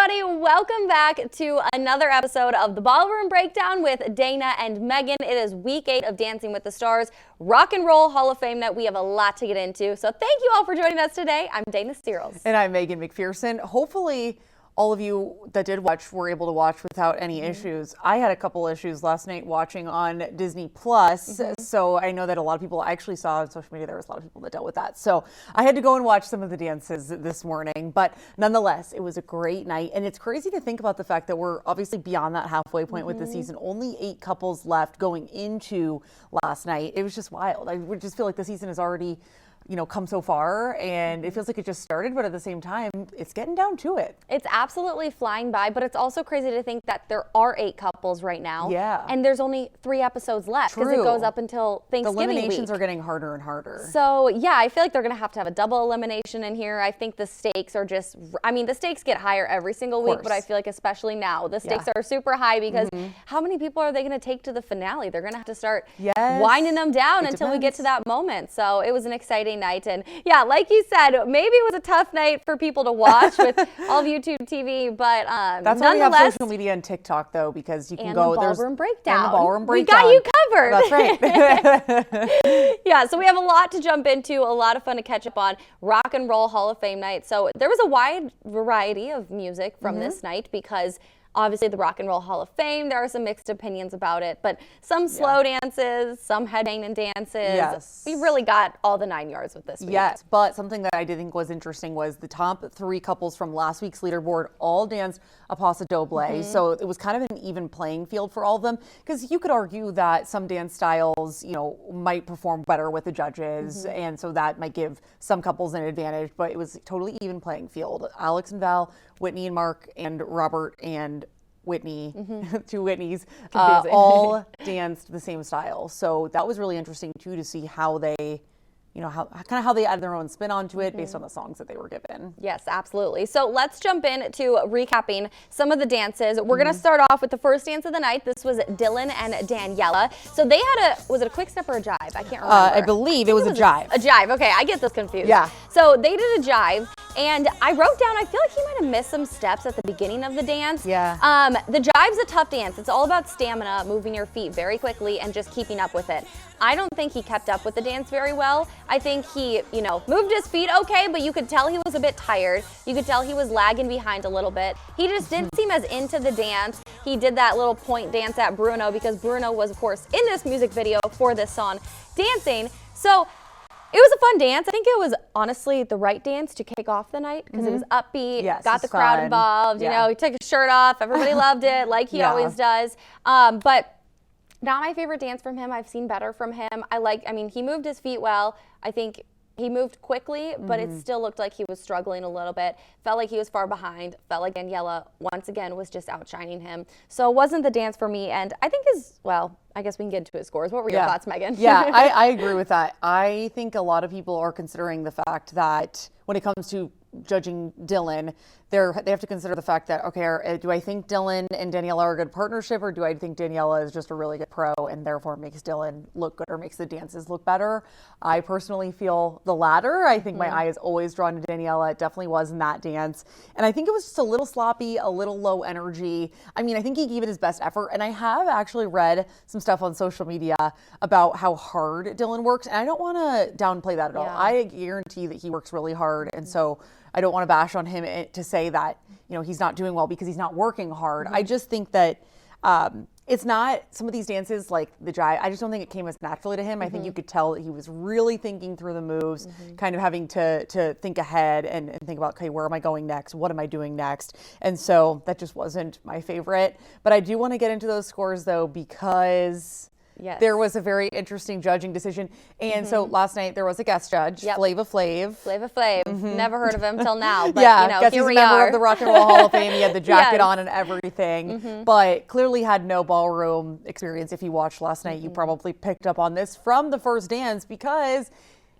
everybody. Welcome back to another episode of the Ballroom Breakdown with Dana and Meghan. It is week 8 of Dancing with the Stars, Rock and Roll Hall of Fame night. We have a lot to get into. So thank you all for joining us today. I'm Dana Stearles. And I'm Meghan McPherson. Hopefully all of you that did watch were able to watch without any issues. I had a couple issues last night watching on Disney Plus. So I know that a lot of people, I actually saw on social media, there was a lot of people that dealt with that. So I had to go and watch some of the dances this morning. But nonetheless, it was a great night. And it's crazy to think about the fact that we're obviously beyond that halfway point with the season. Only 8 couples left going into last night. It was just wild. I would just feel like the season is already, come so far, and it feels like it just started, but at the same time, it's getting down to it. It's absolutely flying by, but it's also crazy to think that there are 8 couples right now. Yeah. And there's only 3 episodes left because it goes up until Thanksgiving The eliminations week. are getting harder and harder. So, yeah, I feel like they're going to have a double elimination in here. I think the stakes are just, the stakes get higher every single week, but I feel like especially now, the stakes are super high because how many people are they going to take to the finale? They're going to have to start winding them down until we get to that moment. So it was an exciting night. And yeah, like you said, maybe it was a tough night for people to watch with all of YouTube TV, but that's why we have social media and TikTok, though, because you can go. The Ballroom Breakdown. And the Ballroom Breakdown. We got you covered. That's right. Yeah, so we have a lot to jump into, a lot of fun to catch up on. Rock and Roll Hall of Fame night. So there was a wide variety of music from this night because obviously the Rock and Roll Hall of Fame, there are some mixed opinions about it, but some slow dances, some headbanging dances. Yes. We really got all the 9 yards with this week. Yes, but something that I did think was interesting was the top 3 couples from last week's leaderboard all danced a paso doble. So it was kind of an even playing field for all of them, because you could argue that some dance styles, might perform better with the judges, and so that might give some couples an advantage, but it was totally even playing field. Alex and Val, Whitney and Mark, and Robert and Whitney, 2 Whitneys, all danced the same style. So that was really interesting too, to see how they, how they add their own spin onto it based on the songs that they were given. Yes, absolutely. So let's jump into recapping some of the dances. We're going to start off with the first dance of the night. This was Dylan and Daniela. So they had was it a quick step or a jive? I can't remember. I believe it was a jive. A jive. Okay, I get this confused. Yeah. So they did a jive, and I wrote down, I feel like he might have missed some steps at the beginning of the dance. Yeah. The jive's a tough dance. It's all about stamina, moving your feet very quickly and just keeping up with it. I don't think he kept up with the dance very well. I think he, moved his feet okay, but you could tell he was a bit tired. You could tell he was lagging behind a little bit. He just didn't seem as into the dance. He did that little point dance at Bruno because Bruno was, of course, in this music video for this song dancing. So it was a fun dance. I think it was honestly the right dance to kick off the night because it was upbeat, got the crowd involved. He took his shirt off. Everybody loved it like he always does. But not my favorite dance from him. I've seen better from him. He moved his feet well. I think he moved quickly, but it still looked like he was struggling a little bit. Felt like he was far behind. Felt like Daniela, once again, was just outshining him. So it wasn't the dance for me. And I think I guess we can get into his scores. What were your thoughts, Meghan? Yeah, I agree with that. I think a lot of people are considering the fact that when it comes to judging Dylan, they have to consider the fact that, okay, do I think Dylan and Daniela are a good partnership, or do I think Daniela is just a really good pro and therefore makes Dylan look good or makes the dances look better? I personally feel the latter. I think my eye is always drawn to Daniela. It definitely was in that dance. And I think it was just a little sloppy, a little low energy. I think he gave it his best effort. And I have actually read some stuff on social media about how hard Dylan works. And I don't want to downplay that at all. I guarantee that he works really hard. And so I don't want to bash on him to say that, he's not doing well because he's not working hard. I just think that it's not some of these dances like the jive. I just don't think it came as naturally to him. I think you could tell that he was really thinking through the moves, kind of having to think ahead and think about, okay, where am I going next? What am I doing next? And so that just wasn't my favorite. But I do want to get into those scores, though, because there was a very interesting judging decision. And so last night there was a guest judge, Flava Flav. Flava Flav. Never heard of him till now. But, guess here he's a we member are. of the Rock and Roll Hall of Fame. He had the jacket on and everything, but clearly had no ballroom experience. If you watched last night, you probably picked up on this from the first dance because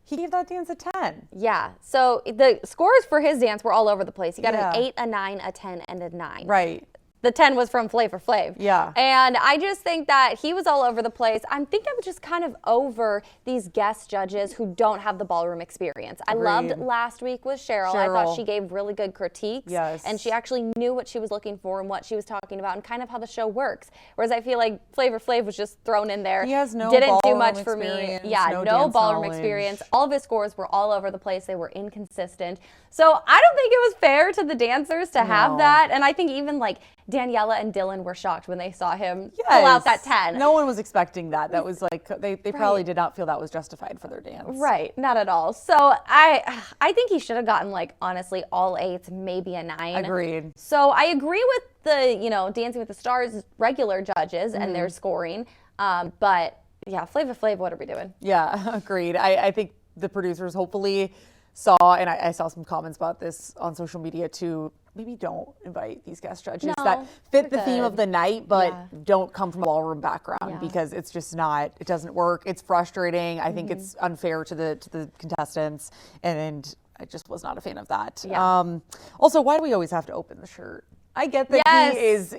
he gave that dance a 10. Yeah. So the scores for his dance were all over the place. He got an 8, a 9, a 10, and a 9. Right. the 10 was from Flavor Flav. Yeah. And I just think that he was all over the place. I think I'm just kind of over these guest judges who don't have the ballroom experience. I loved last week with Cheryl. I thought she gave really good critiques. Yes. And she actually knew what she was looking for and what she was talking about and kind of how the show works. Whereas I feel like Flavor Flav was just thrown in there. He has no Didn't do ballroom much for me. experience, Yeah, no no dance ballroom knowledge. experience. All of his scores were all over the place. They were inconsistent. So I don't think it was fair to the dancers to have that. And I think even like Daniela and Dylan were shocked when they saw him pull out that 10. No one was expecting that. That was like, they probably did not feel that was justified for their dance. Right, not at all. So I think he should have gotten, like, honestly, all 8s, maybe a 9. Agreed. So I agree with the, Dancing with the Stars regular judges and their scoring. But yeah, Flavor Flav, what are we doing? Yeah, agreed. I think the producers hopefully saw, and I saw some comments about this on social media too, maybe don't invite these guest judges that fit the theme of the night, but don't come from a ballroom background because it's just not, it doesn't work. It's frustrating. I think it's unfair to the contestants, and I just was not a fan of that. Yeah. Also, why do we always have to open the shirt? I get that he is,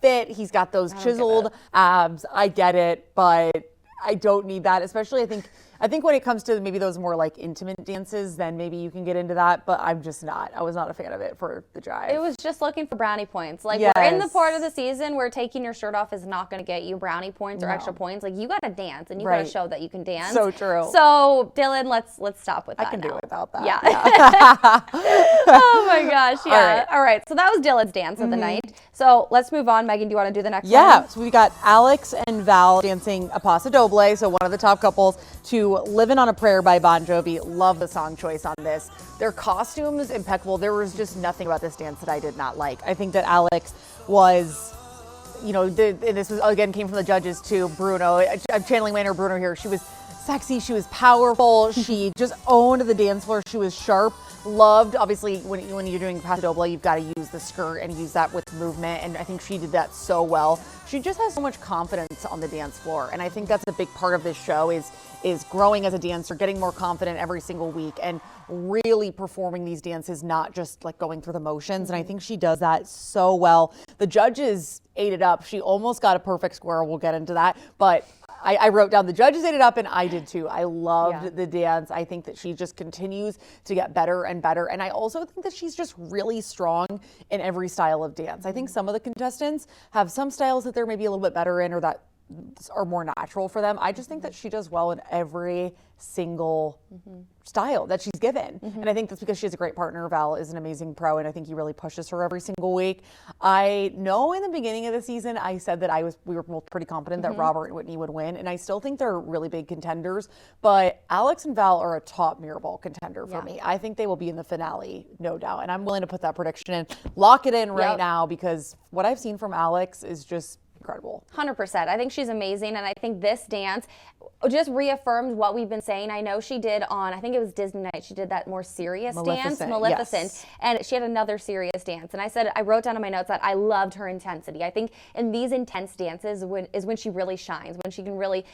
fit. He's got those chiseled abs. I get it, but I don't need that, especially I think when it comes to maybe those more like intimate dances, then maybe you can get into that, but I'm just not. I was not a fan of it for the jive. It was just looking for brownie points. Like, we're in the part of the season where taking your shirt off is not going to get you brownie points or extra points. Like, you got to dance, and you got to show that you can dance. So true. So, Dylan, let's stop with that. I can do it without that. Yeah. Oh my gosh, yeah. All right. So that was Dylan's dance of the night. So let's move on. Megan, do you want to do the next one? Yeah. So we got Alex and Val dancing a paso doble, so one of the top couples, to Livin' on a Prayer by Bon Jovi. Love the song choice on this. Their costumes, impeccable. There was just nothing about this dance that I did not like. I think that Alex was, and this was, again, came from the judges too. Bruno, I'm channeling my inner Bruno here. She was sexy. She was powerful. She just owned the dance floor. She was sharp. Loved, obviously, when you're doing paso doble, you've got to use the skirt and use that with movement, and I think she did that so well. She just has so much confidence on the dance floor, and I think that's a big part of this show is growing as a dancer, getting more confident every single week, and really performing these dances, not just like going through the motions. And I think she does that so well. The judges ate it up. She almost got a perfect score. We'll get into that, but I wrote down the judges ate it up, and I did too. I loved the dance. I think that she just continues to get better and better. And I also think that she's just really strong in every style of dance. I think some of the contestants have some styles that they're maybe a little bit better in or that are more natural for them. I just think that she does well in every single style that she's given. And I think that's because she has a great partner. Val is an amazing pro, and I think he really pushes her every single week. I know in the beginning of the season, I said that we were both pretty confident that Robert and Whitney would win, and I still think they're really big contenders, but Alex and Val are a top mirror ball contender for me. I think they will be in the finale, no doubt, and I'm willing to put that prediction in. Lock it in right now, because what I've seen from Alex is just incredible. 100%. I think she's amazing, and I think this dance just reaffirmed what we've been saying. I know she did on, I think it was Disney Night, she did that more serious dance, Maleficent, and she had another serious dance. And I wrote down in my notes that I loved her intensity. I think in these intense dances is when she really shines, when she can really,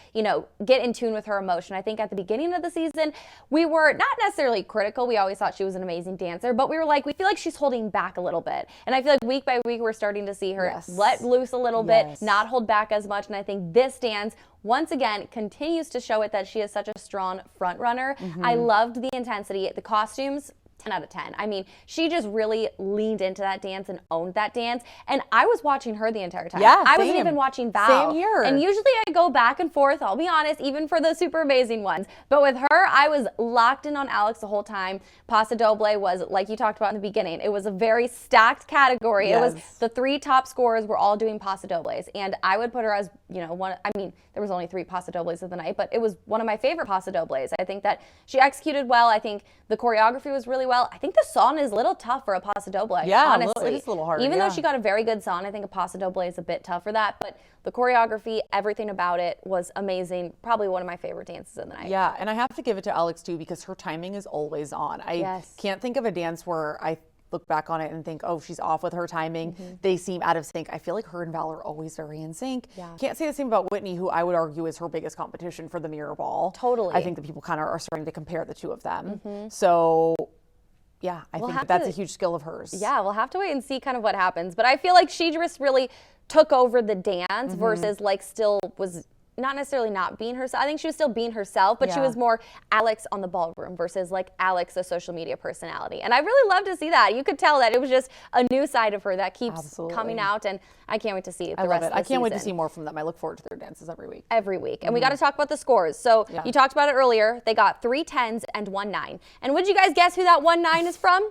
get in tune with her emotion. I think at the beginning of the season, we were not necessarily critical. We always thought she was an amazing dancer, but we feel like she's holding back a little bit. And I feel like week by week, we're starting to see her let loose a little bit, not hold back as much. And I think this dance, once again, continues to show it that she is such a strong front runner. I loved the intensity, the costumes. 10 out of 10. I mean, she just really leaned into that dance and owned that dance. And I was watching her the entire time. Yeah, I wasn't even watching Val. Same here. And usually I go back and forth, I'll be honest, even for the super amazing ones. But with her, I was locked in on Alex the whole time. Paso doble was, like you talked about in the beginning, it was a very stacked category. It was the 3 top scorers were all doing paso dobles. And I would put her as, one, I mean, there was only 3 paso dobles of the night, but it was one of my favorite paso dobles. I think that she executed well. I think the choreography was really well. I think the song is a little tough for a paso doble, honestly. It is a little hard, Even though she got a very good song, I think a paso doble is a bit tough for that. But the choreography, everything about it was amazing. Probably one of my favorite dances of the night. Yeah, and I have to give it to Alex too, because her timing is always on. I can't think of a dance where I look back on it and think, oh, she's off with her timing. They seem out of sync. I feel like her and Val are always very in sync. Can't say the same about Whitney, who I would argue is her biggest competition for the mirror ball. Totally. I think that people kind of are starting to compare the two of them. So Yeah, I think that's a huge skill of hers. Yeah, we'll have to wait and see kind of what happens. But I feel like she just really took over the dance versus like still was not necessarily not being herself. I think she was still being herself, but she was more Alex on the ballroom versus like Alex, a social media personality. And I really love to see that. You could tell that it was just a new side of her that keeps coming out, and I can't wait to see the rest of the I can't wait to season. see more from them. I look forward to their dances every week. Every week. And we got to talk about the scores. So you talked about it earlier. They got 3 10s and 1 9. And would you guys guess who that 1 9 is from?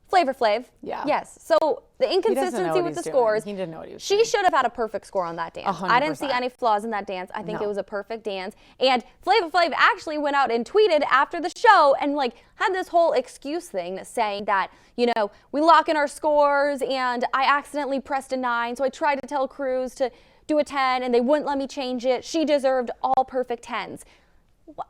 Flavor Flav. Yeah. Yes. So the inconsistency with the scores. He didn't know what he was doing. She should have had a perfect score on that dance. 100%. I didn't see any flaws in that dance. I think it was a perfect dance. And Flavor Flav actually went out and tweeted after the show and like had this whole excuse thing saying that, you know, we lock in our scores and I accidentally pressed a 9. So I tried to tell Cruz to do a 10 and they wouldn't let me change it. She deserved all perfect 10s.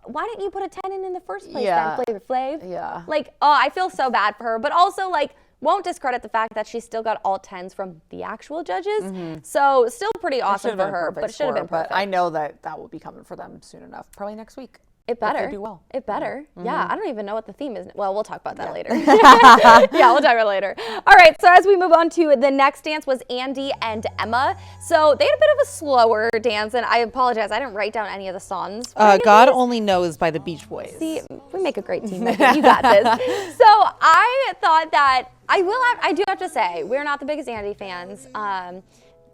Why didn't you put a 10 in the first place then, Flavor Flav? Yeah. Like, oh, I feel so bad for her, but also like won't discredit the fact that she still got all 10s from the actual judges. So still pretty awesome for her, but it should have been perfect. But I know that will be coming for them soon enough, probably next week. It better. If they do well. It better. Yeah, I don't even know what the theme is. Well, we'll talk about that later. Yeah, we'll talk about it later. All right, so as we move on to the next dance was Andy and Emma. So they had a bit of a slower dance, and I apologize, I didn't write down any of the songs. God Only Knows by the Beach Boys. See, we make a great team. Meghan. You got this. So I thought that I do have to say, we're not the biggest Andy fans.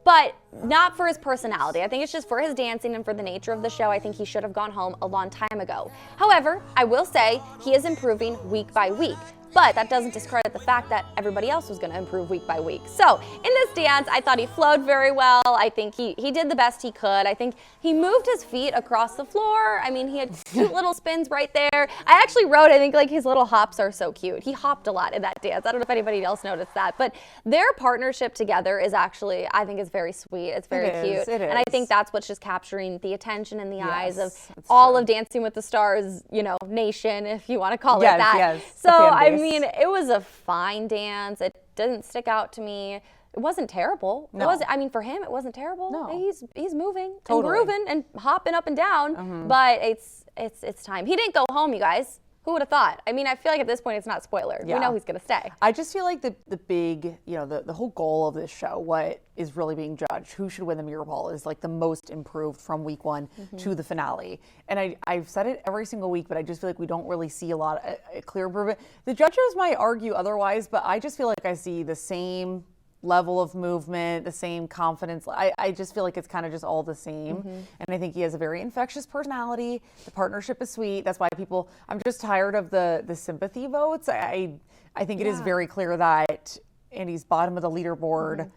But not for his personality. I think it's just for his dancing and for the nature of the show. I think he should have gone home a long time ago. However, I will say he is improving week by week. But that doesn't discredit the fact that everybody else was going to improve week by week. So in this dance, I thought he flowed very well. I think he did the best he could. I think he moved his feet across the floor. I mean, he had cute little spins right there. I actually wrote, I think like his little hops are so cute. He hopped a lot in that dance. I don't know if anybody else noticed that. But their partnership together is actually, I think is very sweet. It's very cute. It is. And I think that's what's just capturing the attention in the eyes of all of Dancing with the Stars, you know, nation, if you want to call it that. Yes, so, I mean, it was a fine dance. It didn't stick out to me. It wasn't terrible. No. It wasn't, I mean, for him, it wasn't terrible. No. He's moving and Totally. grooving and hopping up and down. But it's time. He didn't go home, you guys. Who would have thought? I mean, I feel like at this point it's not spoiler. Yeah. We know he's going to stay. I just feel like the big, you know, the whole goal of this show, what is really being judged, who should win the mirror ball, is like the most improved from week 1 to the finale. And I've said it every single week, but I just feel like we don't really see a lot of a clear improvement. The judges might argue otherwise, but I just feel like I see the same level of movement, the same confidence. I just feel like it's kind of just all the same. And I think he has a very infectious personality. The partnership is sweet. That's why I'm just tired of the sympathy votes. I think it is very clear that Andy's bottom of the leaderboard.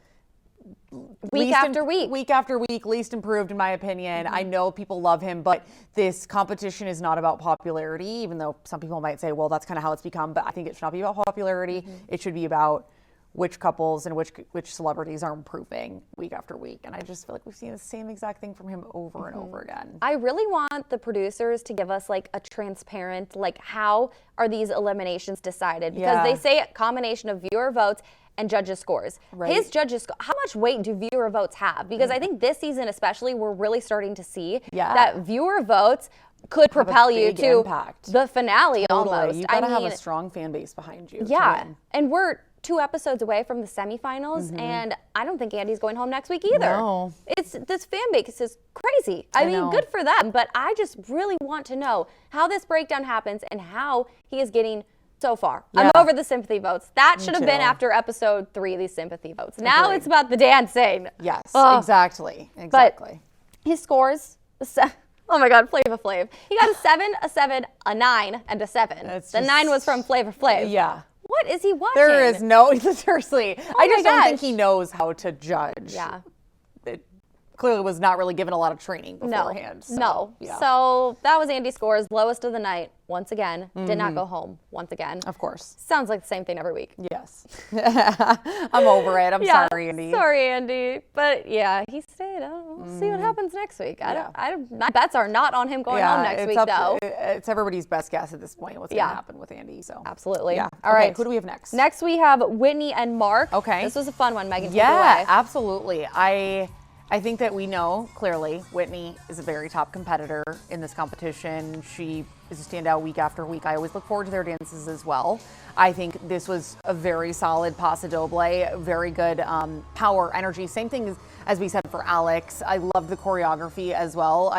Week after week, least improved in my opinion. I know people love him, but this competition is not about popularity, even though some people might say, well, that's kind of how it's become. But I think it should not be about popularity. It should be about which couples and which celebrities are improving week after week. And I just feel like we've seen the same exact thing from him over and over again. I really want the producers to give us like a transparent, like how are these eliminations decided? Because they say a combination of viewer votes and judges' scores. Right. His judges, how much weight do viewer votes have? Because I think this season especially, we're really starting to see that viewer votes could propel you to the finale almost. You gotta have a strong fan base behind you. Yeah, and we're 2 episodes away from the semifinals, and I don't think Andy's going home next week either. No. This fan base is crazy. I mean, good for them, but I just really want to know how this breakdown happens and how he is getting so far. I'm over the sympathy votes. That should have been after episode 3, these sympathy voes. Now it's about the dancing. Yes, exactly. But his scores, oh my God, Flava Flav. He got a 7, a 9, and a 7. The 9 was from Flava Flav. Yeah. What is he watching? There is no, seriously. I just don't think gosh. he knows how to judge. Yeah. It clearly was not really given a lot of training beforehand. No. So that was Andy's scores, lowest of the night, once again. Did not go home, once again. Of course. Sounds like the same thing every week. Yes. I'm over it. I'm sorry, Andy. Sorry, Andy. But yeah, he stayed. We'll see what happens next week. My bets are not on him going home next week, though. It's everybody's best guess at this point what's going to happen with Andy. So absolutely. Yeah. All right. Who do we have next? Next we have Whitney and Mark. Okay. This was a fun one, Meghan. Yeah, absolutely. I think that we know clearly Whitney is a very top competitor in this competition. She is a standout week after week. I always look forward to their dances as well. I think this was a very solid paso doble, very good power, energy. Same thing as we said for Alex. I loved the choreography as well.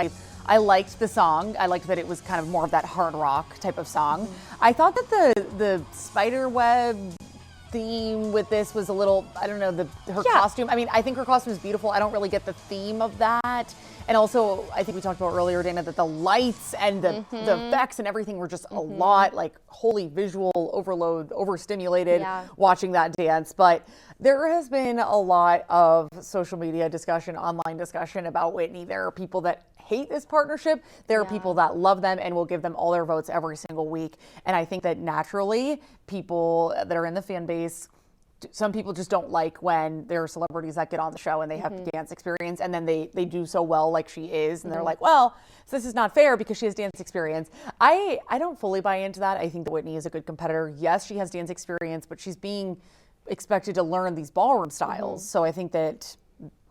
I liked the song. I liked that it was kind of more of that hard rock type of song. I thought that the spider web theme with this was a little, I don't know, her costume. I mean, I think her costume is beautiful. I don't really get the theme of that. And also, I think we talked about earlier, Dana, that the lights and the effects and everything were just a lot, like holy visual overload, overstimulated watching that dance. But there has been a lot of social media discussion, online discussion about Whitney. There are people that hate this partnership. There are people that love them and will give them all their votes every single week. And I think that naturally, people that are in the fan base, some people just don't like when there are celebrities that get on the show and they have dance experience and then they do so well like she is. And they're like, well, so this is not fair because she has dance experience. I don't fully buy into that. I think that Whitney is a good competitor. Yes, she has dance experience, but she's being expected to learn these ballroom styles. So I think that,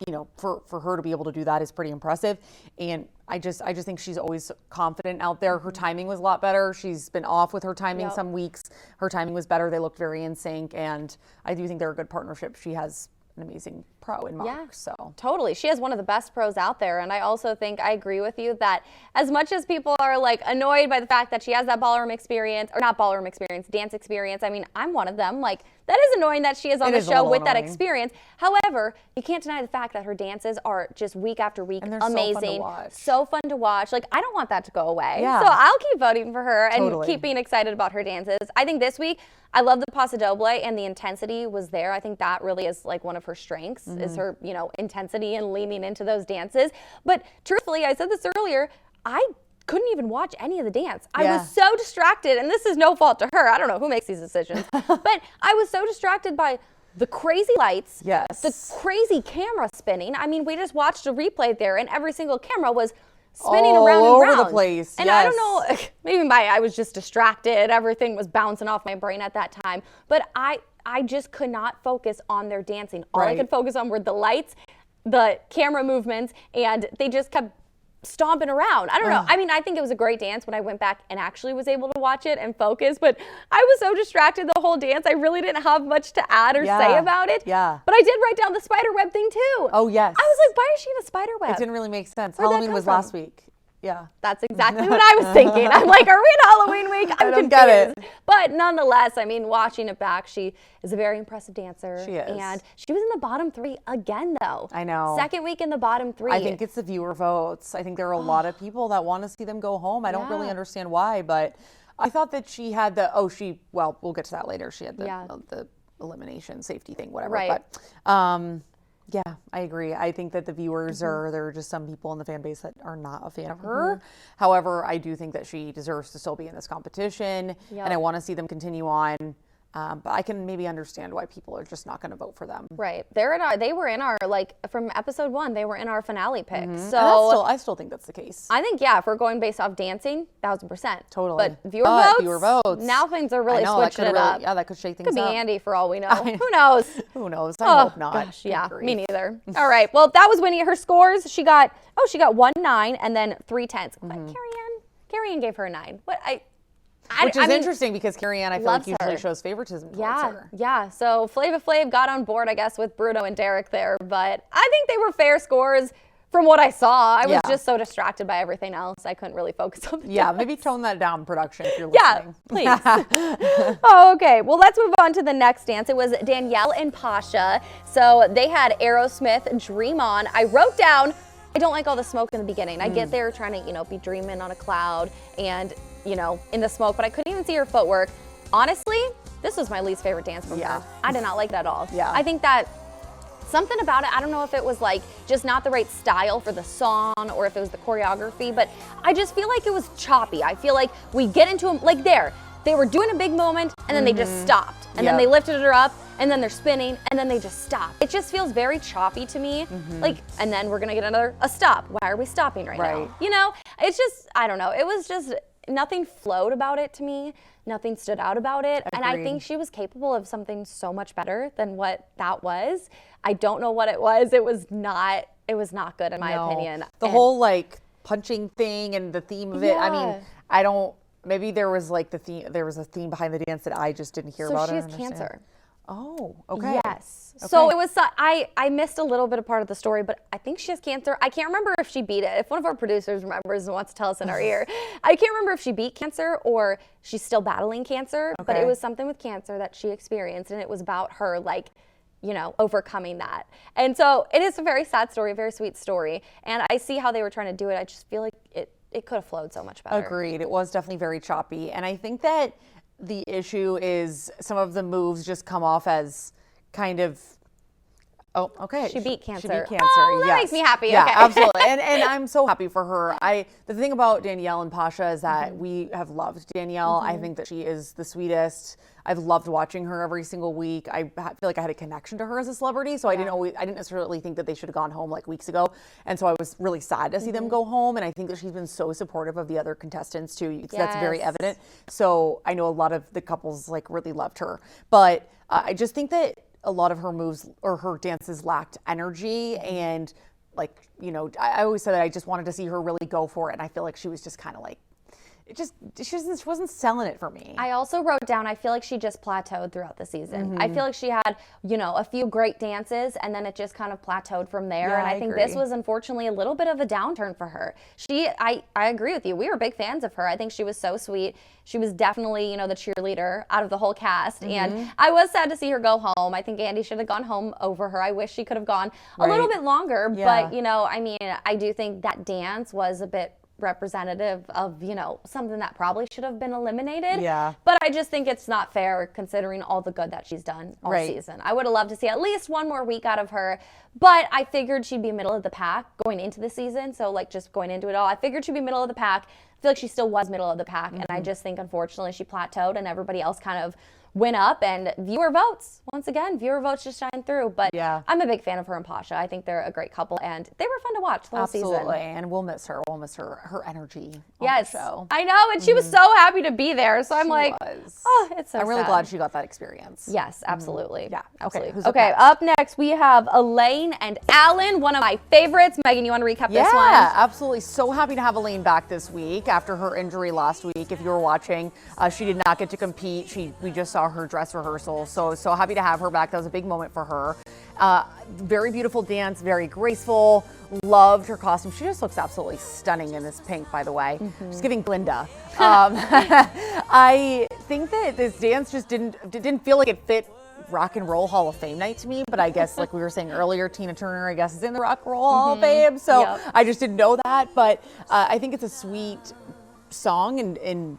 you know, for her to be able to do that is pretty impressive. And I just think she's always confident out there. Her timing was a lot better. She's been off with her timing some weeks. Her timing was better. They looked very in sync. And I do think they're a good partnership. She has an amazing pro in Mark. So totally. She has one of the best pros out there. And I also think I agree with you that as much as people are like annoyed by the fact that she has that ballroom experience, or not ballroom experience, dance experience. I mean, I'm one of them. Like, that is annoying that she is on the show with that experience. However, you can't deny the fact that her dances are just week after week amazing. So fun to watch. Like, I don't want that to go away. So I'll keep voting for her and keep being excited about her dances. I think this week, I love the paso doble and the intensity was there. I think that really is like one of her strengths is her, you know, intensity and leaning into those dances. But truthfully, I said this earlier, I couldn't even watch any of the dance. I was so distracted, and this is no fault to her. I don't know who makes these decisions, but I was so distracted by the crazy lights, the crazy camera spinning. I mean, we just watched a replay there, and every single camera was spinning around all and over around. the place. And I don't know, maybe I was just distracted. Everything was bouncing off my brain at that time. But I just could not focus on their dancing. All I could focus on were the lights, the camera movements, and they just kept stomping around. I don't know. I mean, I think it was a great dance when I went back and actually was able to watch it and focus, but I was so distracted the whole dance. I really didn't have much to add or say about it. But I did write down the spider web thing too. Oh, yes. I was like, why is she in a spider web? It didn't really make sense. Halloween was last week. That's exactly what I was thinking. I'm like, are we in Halloween week? I'm confused. Get it. But nonetheless, I mean, watching it back, she is a very impressive dancer. She is. And she was in the bottom 3 again, though. I know. Second week in the bottom 3. I think it's the viewer votes. I think there are a lot of people that want to see them go home. I don't really understand why, but I thought that she had well, we'll get to that later. She had the elimination safety thing, whatever. But yeah, I agree. I think that the viewers there are just some people in the fan base that are not a fan of her. However, I do think that she deserves to still be in this competition, and I want to see them continue on. But I can maybe understand why people are just not going to vote for them. Right. They were in our, like, from episode 1, they were in our finale pick. So I still think that's the case. I think, if we're going based off dancing, 1,000%. Totally. But viewer votes, now things are really switching it up. Yeah, that could shake things up. Could be Andy for all we know. Who knows? Who knows? I hope not. Gosh, me neither. All right. Well, that was Winnie. Her scores, she got 1 9 and then 3 10s. But Carrie Ann gave her a 9. Which is interesting because Carrie Ann, I feel like usually shows favoritism towards her. Yeah. So Flava Flav got on board, I guess, with Bruno and Derek there. But I think they were fair scores from what I saw. I was just so distracted by everything else. I couldn't really focus on the dance. Maybe tone that down, production, if you're listening. Please. Okay. Well, let's move on to the next dance. It was Danielle and Pasha. So they had Aerosmith, Dream On. I wrote down, I don't like all the smoke in the beginning. I get there trying to, be dreaming on a cloud and, in the smoke, but I couldn't even see her footwork. Honestly, this was my least favorite dance from her. I did not like that at all. I think that something about it, I don't know if it was like just not the right style for the song or if it was the choreography, but I just feel like it was choppy. I feel like we get into them, like they were doing a big moment and then they just stopped. And then they lifted her up and then they're spinning and then they just stop. It just feels very choppy to me. Like, and then we're gonna get a stop. Why are we stopping right now? It's just, I don't know. It was just nothing flowed about it to me. Nothing stood out about it. Agreed. And I think she was capable of something so much better than what that was. I don't know what it was. It was not good in my opinion. The whole like punching thing and the theme of it. I mean, maybe there was like there was a theme behind the dance that I just didn't hear about. So she has cancer. Oh, okay. Yes. Okay. So it was, I missed a little bit of part of the story, but I think she has cancer. I can't remember if she beat it. If one of our producers remembers and wants to tell us in our ear, I can't remember if she beat cancer or she's still battling cancer, but it was something with cancer that she experienced, and it was about her, like, you know, overcoming that. And so it is a very sad story, a very sweet story. And I see how they were trying to do it. I just feel like it could have flowed so much better. Agreed. It was definitely very choppy. And I think that the issue is some of the moves just come off as kind of, oh, okay. She beat cancer. She beat cancer. Oh, that makes me happy. Yeah, okay. absolutely. And I'm so happy for her. The thing about Danielle and Pasha is that we have loved Danielle. I think that she is the sweetest. I've loved watching her every single week. I feel like I had a connection to her as a celebrity, so I didn't necessarily think that they should have gone home like weeks ago. And so I was really sad to see them go home. And I think that she's been so supportive of the other contestants too. That's very evident. So I know a lot of the couples like really loved her, but I just think that a lot of her moves or her dances lacked energy, and like, you know, I always said that I just wanted to see her really go for it. And I feel like she was just kind of like, she wasn't selling it for me. I also wrote down, I feel like she just plateaued throughout the season. I feel like she had, you know, a few great dances and then it just kind of plateaued from there. Yeah, and I think agree. this was unfortunately a little bit of a downturn for her. I agree with you. We were big fans of her. I think she was so sweet. She was definitely, you know, the cheerleader out of the whole cast. And I was sad to see her go home. I think Andy should have gone home over her. I wish she could have gone a little bit longer. Yeah. But, you know, I mean, I do think that dance was a bit representative of, you know, something that probably should have been eliminated. Yeah. But I just think it's not fair considering all the good that she's done all season. I would have loved to see at least one more week out of her, but I figured she'd be middle of the pack going into the season. So like just going into it all, I figured she'd be middle of the pack. I feel like she still was middle of the pack. And I just think unfortunately she plateaued and everybody else kind of went up, and viewer votes, once again, viewer votes just shine through. But I'm a big fan of her and Pasha. I think they're a great couple, and they were fun to watch the whole season. Absolutely, and we'll miss her. We'll miss her energy on the show. I know, and she was so happy to be there. So I'm like, oh, it's so I'm really sad. glad she got that experience. Yes, absolutely. Yeah. Absolutely. Okay, who's up Okay, next? up next we have Elaine and Alan, one of my favorites. Meghan, you want to recap this one? Yeah, absolutely. So happy to have Elaine back this week after her injury last week. If you were watching, she did not get to compete. We just saw her dress rehearsal. So happy to have her back. That was a big moment for her. Very beautiful dance, very graceful. Loved her costume. She just looks absolutely stunning in this pink, by the way. She's giving Glinda. I think that this dance just didn't feel like it fit Rock and Roll Hall of Fame night to me, but I guess like we were saying earlier, Tina Turner, I guess, is in the Rock and Roll Hall of Fame. So I just didn't know that, but I think it's a sweet song and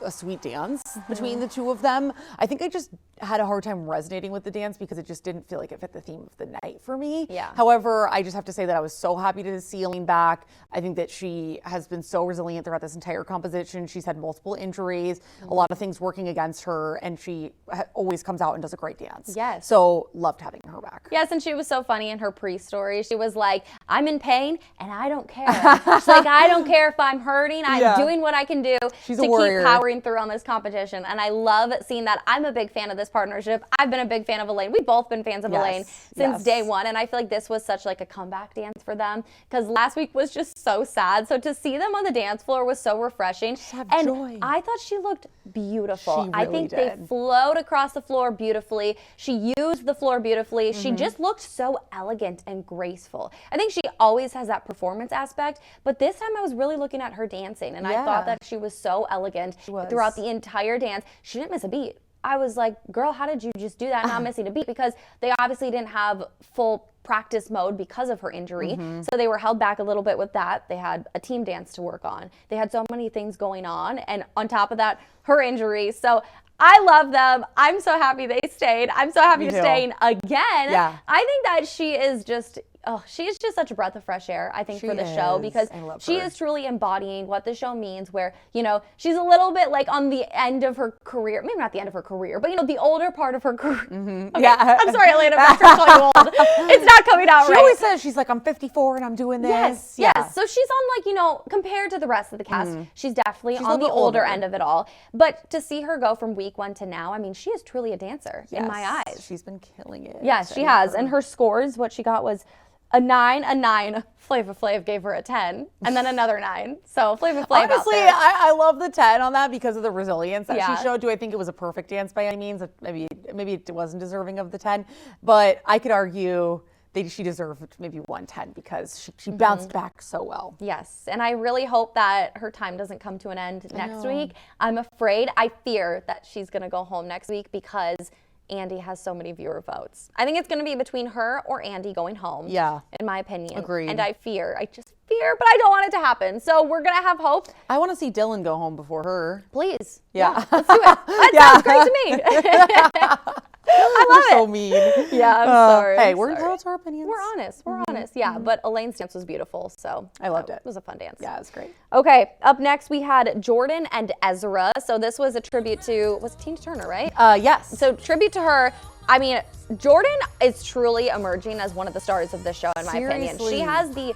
a sweet dance between the two of them. I think I just had a hard time resonating with the dance because it just didn't feel like it fit the theme of the night for me. Yeah. However, I just have to say that I was so happy to see Elaine back. I think that she has been so resilient throughout this entire composition. She's had multiple injuries, a lot of things working against her, and she always comes out and does a great dance. Yes. So loved having her back. Yes, and she was so funny in her pre-story. She was like, I'm in pain and I don't care. She's like, I don't care if I'm hurting. I'm doing what I can do to keep powering through on this competition. And I love seeing that. I'm a big fan of this partnership. I've been a big fan of Elaine. We've both been fans of Elaine since day one. And I feel like this was such like a comeback dance for them because last week was just so sad. So to see them on the dance floor was so refreshing. And joy. I thought she looked beautiful. She I really think did. they flowed across the floor beautifully. She used the floor beautifully. She just looked so elegant and graceful. I think she always has that performance aspect, but this time I was really looking at her dancing, and I thought that she was so elegant throughout the entire dance. She didn't miss a beat. I was like, girl, how did you just do that not missing a beat? Because they obviously didn't have full practice mode because of her injury. So they were held back a little bit with that. They had a team dance to work on. They had so many things going on. And on top of that, her injury. So I love them. I'm so happy they stayed. I'm so happy to staying again. Yeah. I think that she is just she's just such a breath of fresh air, I think, She for the show, is. because I love she her. is truly embodying what the show means, where, you know, she's a little bit like on the end of her career, maybe not the end of her career, but, you know, the older part of her career. Okay, Yeah. I'm sorry, Elaine, I'm not calling you old. It's not coming out She right. always says, she's like, I'm 54 and I'm doing this. Yes, Yeah. yes. So she's on, like, you know, compared to the rest of the cast, she's definitely She's a on the little older older. end of it all. But to see her go from week 1 to now, I mean, she is truly a dancer in my Yes. eyes. She's been killing it. Yes, she has. And her scores, what she got was a 9. Flava Flav gave her a 10, and then another 9. So Flava Flav out Honestly, there. I love the 10 on that because of the resilience that Yeah. she showed. Do I think it was a perfect dance by any means? Maybe it wasn't deserving of the 10, but I could argue that she deserved maybe 110 because she bounced back so well. Yes, and I really hope that her time doesn't come to an end next week. I'm afraid, I fear that she's going to go home next week because Andy has so many viewer votes. I think it's going to be between her or Andy going home. Yeah. In my opinion. Agreed. And I just fear, but I don't want it to happen. So we're going to have hope. I want to see Dylan go home before her. Please. Yeah. Let's do it. That sounds great to me. I love You're so it. mean. Yeah, I'm sorry. Hey, I'm we're sorry. entitled to our opinions. We're honest. We're honest. Yeah, but Elaine's dance was beautiful, so I loved it. It was a fun dance. Yeah, it was great. Okay, up next we had Jordan and Ezra. So this was a tribute to, was it Tina Turner, right? Yes. So tribute to her. I mean, Jordan is truly emerging as one of the stars of this show, in my opinion. Seriously. She has the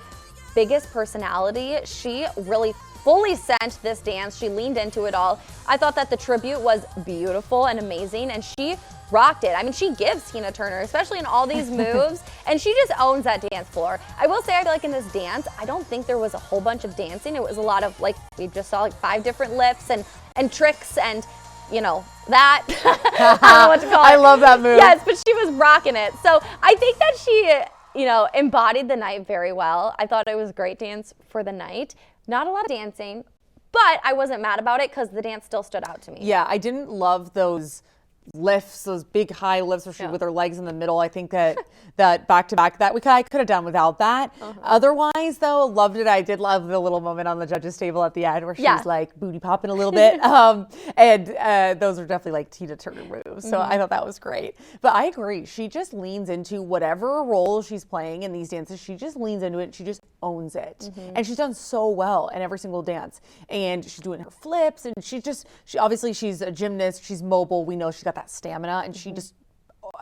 biggest personality. She really fully sent this dance. She leaned into it all. I thought that the tribute was beautiful and amazing, and she rocked it. I mean, she gives Tina Turner, especially in all these moves, and she just owns that dance floor. I will say, I feel like in this dance, I don't think there was a whole bunch of dancing. It was a lot of, like, we just saw like 5 different lifts and tricks and, you know, that. I don't know what to call it. I love that move. Yes, but she was rocking it. So I think that she, you know, embodied the night very well. I thought it was a great dance for the night. Not a lot of dancing, but I wasn't mad about it because the dance still stood out to me. Yeah, I didn't love those lifts, those big high lifts where she with her legs in the middle. I think that back to back that I could have done without that. Otherwise, though, loved it. I did love the little moment on the judges table at the end where she was like booty popping a little bit. And those are definitely like Tina Turner moves. So I thought that was great. But I agree. She just leans into whatever role she's playing in these dances. She just leans into it and she just owns it. And she's done so well in every single dance. And she's doing her flips and she obviously she's a gymnast. She's mobile. We know she's got that stamina and she just,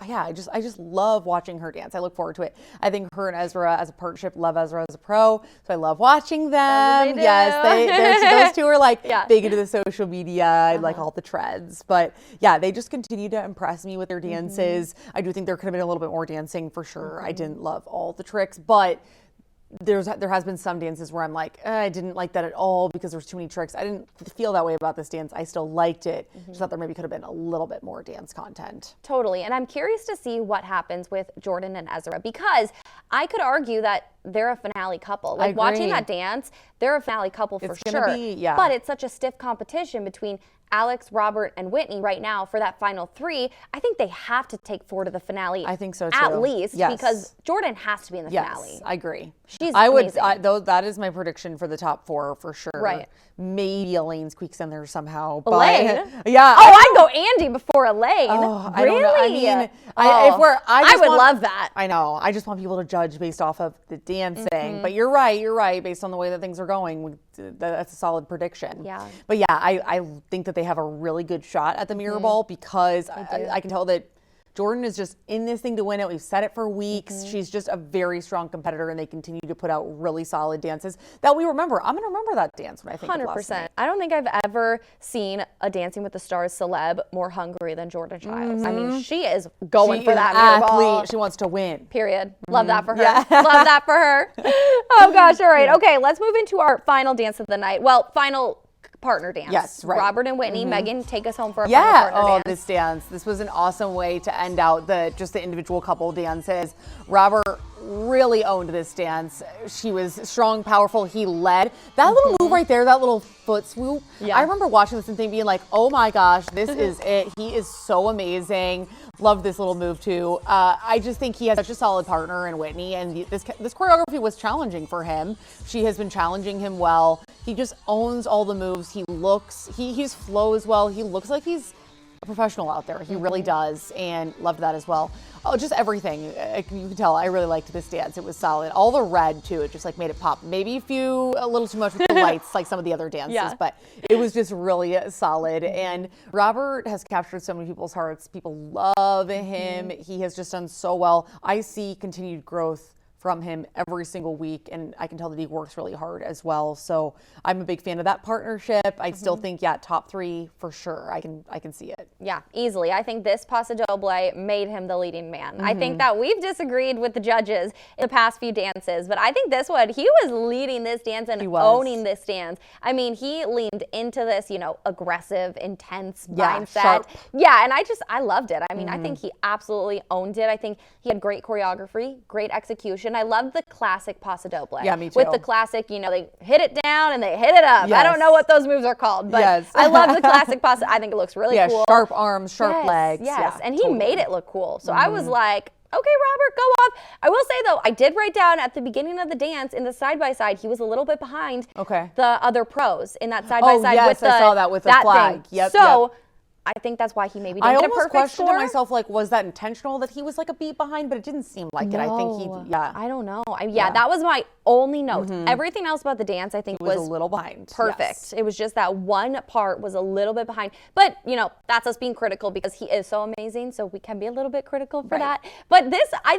I just love watching her dance. I look forward to it. I think her and Ezra as a partnership, love Ezra as a pro, so I love watching them. They Yes, those two are like Yeah. big into the social media and like all the trends. But yeah, they just continue to impress me with their dances. I do think there could have been a little bit more dancing for sure. I didn't love all the tricks, but there has been some dances where I'm like, I didn't like that at all because there's too many tricks. I didn't feel that way about this dance. I still liked it. Just thought there maybe could have been a little bit more dance content. Totally. And I'm curious to see what happens with Jordan and Ezra, because I could argue that they're a finale couple. Like watching agree. that dance, they're a finale couple for It's gonna sure. be, yeah. But it's such a stiff competition between Alex, Robert, and Whitney right now for that final 3. I think they have to take 4 to the finale. I think so, At too. least Yes. because Jordan has to be in the Yes, finale. I agree. She's I would, amazing. though that is my prediction for the top 4 for sure. Right. Maybe Elaine squeaks in there somehow. Elaine? But, yeah. Oh, I'd go Andy before Elaine. Oh, I really? don't know. I mean, Oh, I would love that. I know. I just want people to judge based off of the dancing. But you're right. Based on the way that things are going, that's a solid prediction. Yeah. But yeah, I think that they have a really good shot at the mirror ball because I can tell that Jordan is just in this thing to win it. We've said it for weeks. She's just a very strong competitor, and they continue to put out really solid dances that we remember. I'm going to remember that dance when I think of last night. 100%. I don't think I've ever seen a Dancing with the Stars celeb more hungry than Jordan Childs. I mean, she is going She for is that an mirror ball. athlete. She wants to win. Period. Love that for her. Yeah. Love that for her. Oh gosh. All right. Okay. Let's move into our final dance of the night. Well, final partner dance. Yes, right. Robert and Whitney. Meghan, take us home for a Yeah. final partner Oh, dance. this dance. This was an awesome way to end out the individual couple dances. Robert really owned this dance. She was strong, powerful. He led. That little move right there, that little foot swoop. Yeah. I remember watching this and being like, oh my gosh, this is it. He is so amazing. Love this little move too. I just think he has such a solid partner in Whitney, and this choreography was challenging for him. She has been challenging him well. He just owns all the moves. He flows well. He looks like he's a professional out there. He really does, and loved that as well. Oh, just everything. You can tell I really liked this dance. It was solid. All the red too. It just like made it pop. Maybe a little too much with the lights, like some of the other dances, but it was just really solid. And Robert has captured so many people's hearts. People love him. He has just done so well. I see continued growth from him every single week, and I can tell that he works really hard as well. So I'm a big fan of that partnership. I still think, top 3 for sure. I can see it. Yeah, easily. I think this paso doble made him the leading man. I think that we've disagreed with the judges in the past few dances, but I think this one, he was leading this dance and owning this dance. I mean, he leaned into this, aggressive, intense mindset. Sharp. Yeah, and I loved it. I mean, I think he absolutely owned it. I think he had great choreography, great execution. I love the classic paso doble. Yeah, me too. With the classic, they hit it down and they hit it up. I don't know what those moves are called, but I love the classic paso. I think it looks really cool. Sharp arms, sharp legs. Yes, and he made it look cool. So I was like, okay, Robert, go off. I will say, though, I did write down at the beginning of the dance in the side-by-side, he was a little bit behind the other pros in that side-by-side. Yes, with I saw that with the flag. Yep, so I think that's why he maybe didn't get a perfect I almost questioned score. to myself, was that intentional that he was like a beat behind? But it didn't seem like it. I think I don't know. That was my only note. Everything else about the dance, I think, was a little behind. Perfect. Yes. It was just that one part was a little bit behind. But, that's us being critical because he is so amazing. So we can be a little bit critical for that. But this, I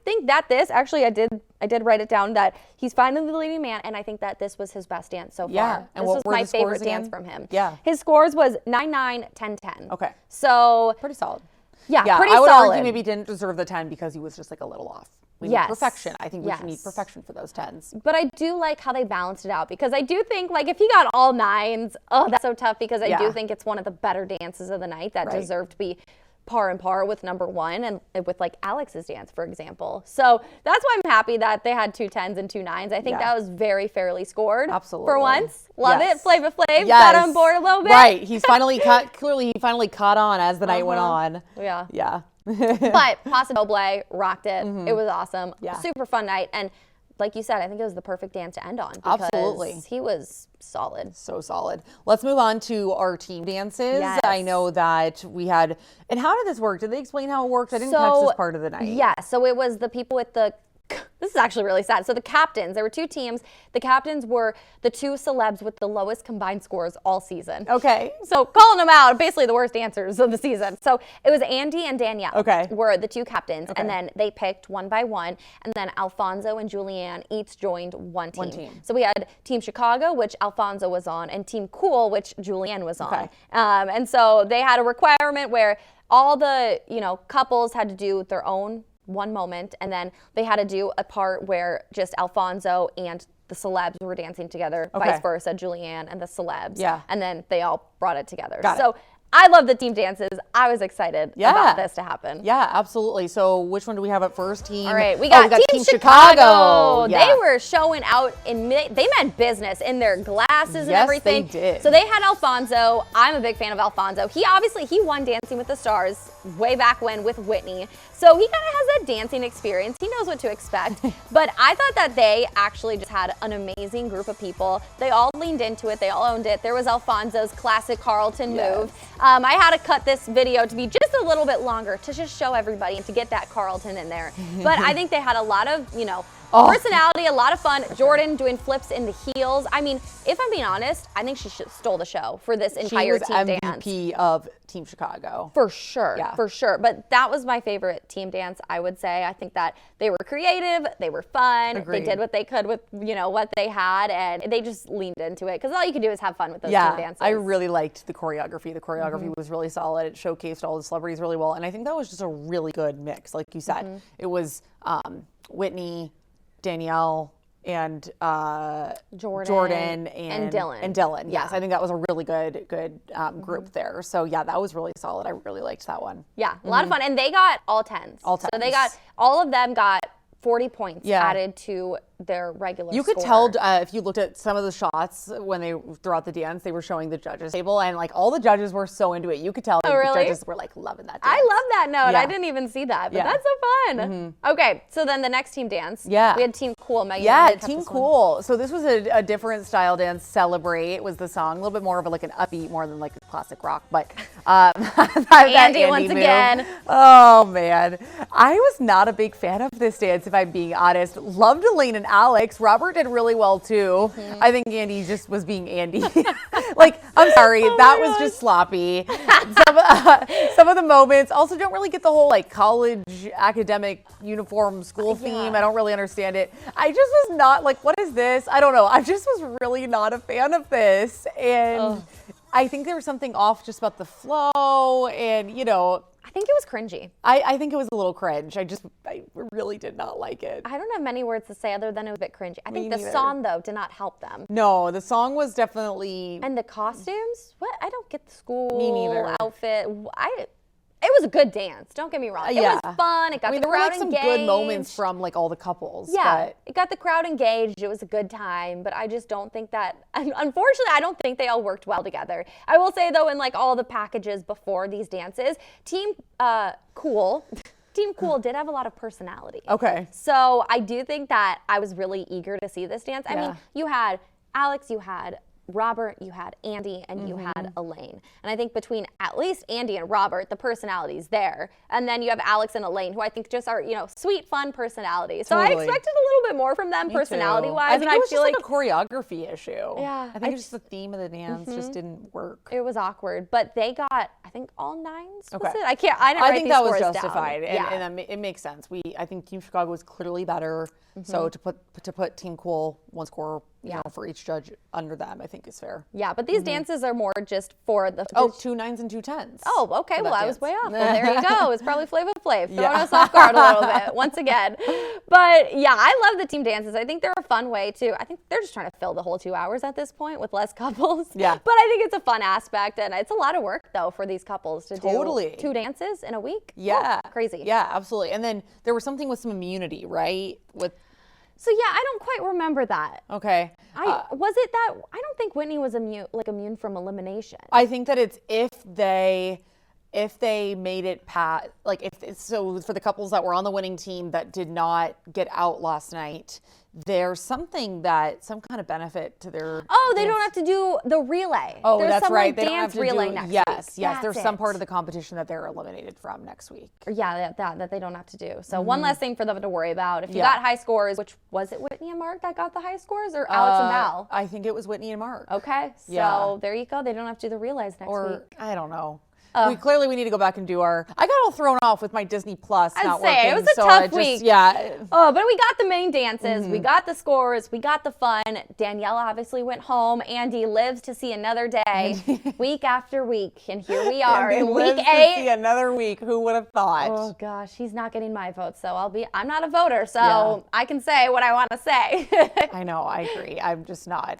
think that this, actually, I did write it down that he's finally the leading man. And I think that this was his best dance so far. And this what was were my the scores favorite again? dance from him. Yeah. His scores was 9-9, 10-10. Okay. So pretty solid. Yeah, pretty I would solid. argue maybe didn't deserve the 10 because he was just like a little off. We need perfection. I think we should need perfection for those 10s. But I do like how they balanced it out because I do think if he got all 9s, that's so tough because I do think it's one of the better dances of the night that deserved to be par and par with number 1 and with Alex's dance, for example. So that's why I'm happy that they had 2 10s and 2 9s. I think that was very fairly scored. Absolutely. For once. Love it. Flava Flav got on board a little bit. Right. He's finally he finally caught on as the night went on. Yeah. Yeah. But paso doble rocked it. It was awesome. Super fun night. And like you said, I think it was the perfect dance to end on. Absolutely. He was solid. So solid. Let's move on to our team dances. Yes. I know that we had, and how did this work? Did they explain how it worked? I didn't catch this part of the night. Yeah, so it was the people with this is actually really sad. So the captains, there were 2 teams. The captains were the 2 celebs with the lowest combined scores all season. Okay. So calling them out, basically the worst dancers of the season. So it was Andy and Danielle were the 2 captains. And then they picked one by one. And then Alfonso and Julianne each joined one team. So we had Team Chicago, which Alfonso was on, and Team Cool, which Julianne was on. And so they had a requirement where all the couples had to do their own one moment, and then they had to do a part where just Alfonso and the celebs were dancing together, vice versa, Julianne and the celebs. Yeah. And then they all brought it together. So I love the team dances. I was excited about this to happen. Yeah, absolutely. So which one do we have at first? Team. All right, we got Team Chicago. Yeah. They were showing out they meant business in their glasses and everything. Yes, they did. So they had Alfonso. I'm a big fan of Alfonso. He won Dancing with the Stars way back when with Whitney. So he kind of has that dancing experience. He knows what to expect. But I thought that they actually just had an amazing group of people. They all leaned into it. They all owned it. There was Alfonso's classic Carlton move. I had to cut this video to be just a little bit longer to just show everybody and to get that Carlton in there. But I think they had a lot of, personality, a lot of fun. Jordan doing flips into heels. I mean, if I'm being honest, I think she stole the show for this entire team dance. She was MVP of Team Chicago. For sure, for sure. But that was my favorite team dance, I would say. I think that they were creative, they were fun, They did what they could with, what they had, and they just leaned into it because all you can do is have fun with those team dances. I really liked the choreography. The choreography was really solid. It showcased all the celebrities really well, and I think that was just a really good mix. Like you said, it was Whitney, Danielle, and Jordan and Dylan. Yes, I think that was a really good group there. So that was really solid. I really liked that one. Yeah, a lot of fun, and they got all 10s. So they got all of them got 40 points added to their regular You could score. tell if you looked at some of the shots when they throughout the dance, they were showing the judges table, and like all the judges were so into it. You could tell really? the judges were like loving that dance. I love that note. Yeah. I didn't even see that, but Yeah. that's so fun. Okay, so then the next team dance. Yeah. We had Team Cool. Meghan, Yeah, you kept Team this one. Cool. So this was a different style dance. Celebrate was the song, a little bit more of like an upbeat, more than like a classic rock. But Andy once move. again. Oh man, I was not a big fan of this dance, if I'm being honest. Loved Elaine and Alex. Robert did really well too. I think Andy just was being Andy. Like, I'm sorry, that was just sloppy. Some of the moments also don't really get the whole like college academic uniform school theme. I don't really understand it. I just was not like, what is this? I don't know. I just was really not a fan of this. And I think there was something off just about the flow and, you know, I think it was cringy. I think it was a little cringe. I really did not like it. I don't have many words to say other than it was a bit cringy. I think the neither. song, though, did not help them. No, the song was definitely... And the costumes? What? I don't get the school Me neither. outfit. It was a good dance. Don't get me wrong. It was fun. It got the there were crowd like some engaged. good moments from like all the couples. Yeah, But it got the crowd engaged. It was a good time, but I just don't think that, unfortunately, I don't think they all worked well together. I will say, though, in like all the packages before these dances, Team Cool did have a lot of personality. Okay. So I do think that I was really eager to see this dance. I mean, you had Alex, you had Robert, you had Andy, and you had Elaine. And I think between at least Andy and Robert, the personality's there. And then you have Alex and Elaine, who I think just are, you know, sweet, fun personalities. So I Totally. expected a little bit more from them personality-wise. I think and it was I feel just like a choreography issue. Yeah, I think it's just the theme of the dance just didn't work. it was awkward. But they got, I think, all 9s. Was Okay. it? I didn't write think these that was scores justified, down. and it makes sense. I think Team Chicago was clearly better. So to put Team Cool one score, you know, for each judge under them, I think is fair. Yeah, but these dances are more just for the... Oh, 2 9s and 2 10s. Oh, okay. for Well, that I was dance. way off. Well, there you go. It's probably Flavor Flav throwing us off guard a little bit once again. But yeah, I love the team dances. I think they're a fun way to. I think they're just trying to fill the whole 2 hours at this point with less couples. Yeah. But I think it's a fun aspect, and it's a lot of work though for these couples to Totally. do 2 dances in a week. Yeah. Oh, crazy. Yeah, absolutely. And then there was something with some immunity, right? So yeah, I don't quite remember that. Okay. Was it that? I don't think Whitney was immune from elimination. I think that it's if they made it past, like so for the couples that were on the winning team that did not get out last night, there's some kind of benefit to their. Oh, they don't have to do the relay. Oh, There's that's some, right. Like, they don't dance have to relay do. next Yes, week. yes. There's some part it. of the competition that they're eliminated from next week. Yeah, that they don't have to do. So one less thing for them to worry about. If you got high scores, which was it Whitney and Mark that got the high scores, or Alex and Val? I think it was Whitney and Mark. Okay, so there you go. They don't have to do the relays next week. I don't know. We need to go back and do I got all thrown off with my Disney Plus not working. It was a so tough week. Yeah. Oh, but we got the main dances. We got the scores. We got the fun. Daniela obviously went home. Andy lives to see another day, week after week. And here we are in week 8. See another week. Who would have thought? Oh gosh, he's not getting my vote, so I'm not a voter, so I can say what I want to say. I know, I agree. I'm just not.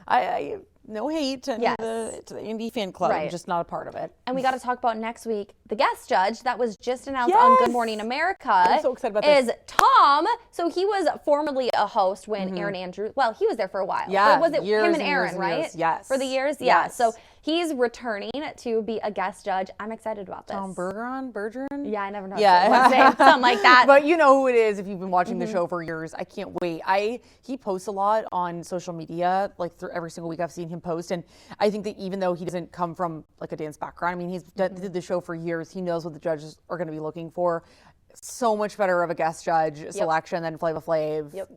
I no hate to the Indie fan club. I'm just not a part of it. And we got to talk about next week. The guest judge that was just announced on Good Morning America I'm so excited about this. is Tom. So he was formerly a host when Aaron Andrews, well, he was there for a while. Yeah, But was it years him and and Aaron, years and right? years. Yes. For the years? Yeah. Yes. So he's returning to be a guest judge. I'm excited about this. Tom Bergeron? Yeah, I never know. Yeah. Something like that. But you know who it is if you've been watching the show for years. I can't wait. He posts a lot on social media, like through every single week I've seen him post. And I think that even though he doesn't come from like a dance background, I mean, he's did the show for years. He knows what the judges are going to be looking for. So much better of a guest judge selection than Flava Flav. Yep.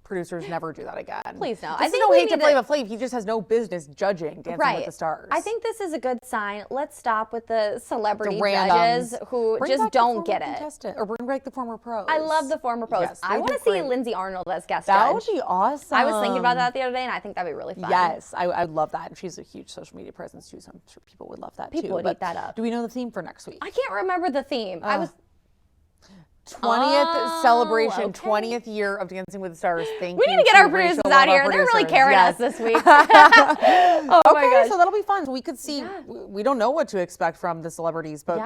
Producers never do that again. Please no. I think no hate to Flava Flav. He just has no business judging Dancing with the Stars. I think this is a good sign. Let's stop with the celebrity randoms. judges who Bring just back the don't former get it. contestant, or bring back the former pros. I love the former pros. Yes, I they want do to see great. Lindsay Arnold as guest That judge. would be awesome. I was thinking about that the other day, and I think that'd be really fun. Yes, I would love that. And she's a huge social media presence too, so I'm sure people would love that too. People would eat that up. Do we know the theme for next week? I can't remember the theme. I was 20th celebration, okay. 20th year of Dancing with the Stars. Thank We you. need to get our Rachel, producers one out of our here. They're really producers. carrying Yes. us this week. Oh my Okay, gosh. so that'll be fun. So we could see. We don't know what to expect from the celebrities, but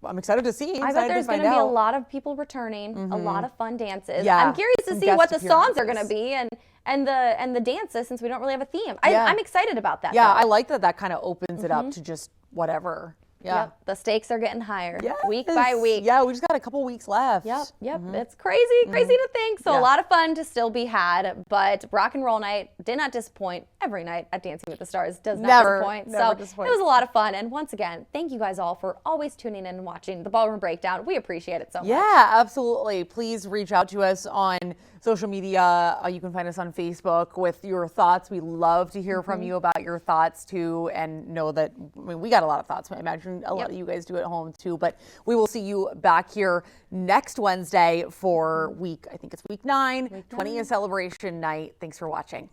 I'm excited to see. I bet there's going to be a lot of people returning, a lot of fun dances. Yeah, I'm curious to some see guest what the songs are appearances. going to be and the dances, since we don't really have a theme. I'm excited about that. Yeah, though. I like that kind of opens it up to just whatever. Yeah. Yep, the stakes are getting higher Yes. week by week. Yeah, we just got a couple weeks left. Yep. It's crazy to think. So a lot of fun to still be had, but Rock and Roll Night did not disappoint. Every night at Dancing with the Stars does not disappoint. Never so disappoints. it was a lot of fun. And once again, thank you guys all for always tuning in and watching the Ballroom Breakdown. We appreciate it so much. Yeah, absolutely. Please reach out to us on social media. You can find us on Facebook with your thoughts. We love to hear from you about your thoughts too, and know that we got a lot of thoughts. I imagine a lot of you guys do at home too. But we will see you back here next Wednesday for I think it's week 9, 20th celebration night. Thanks for watching.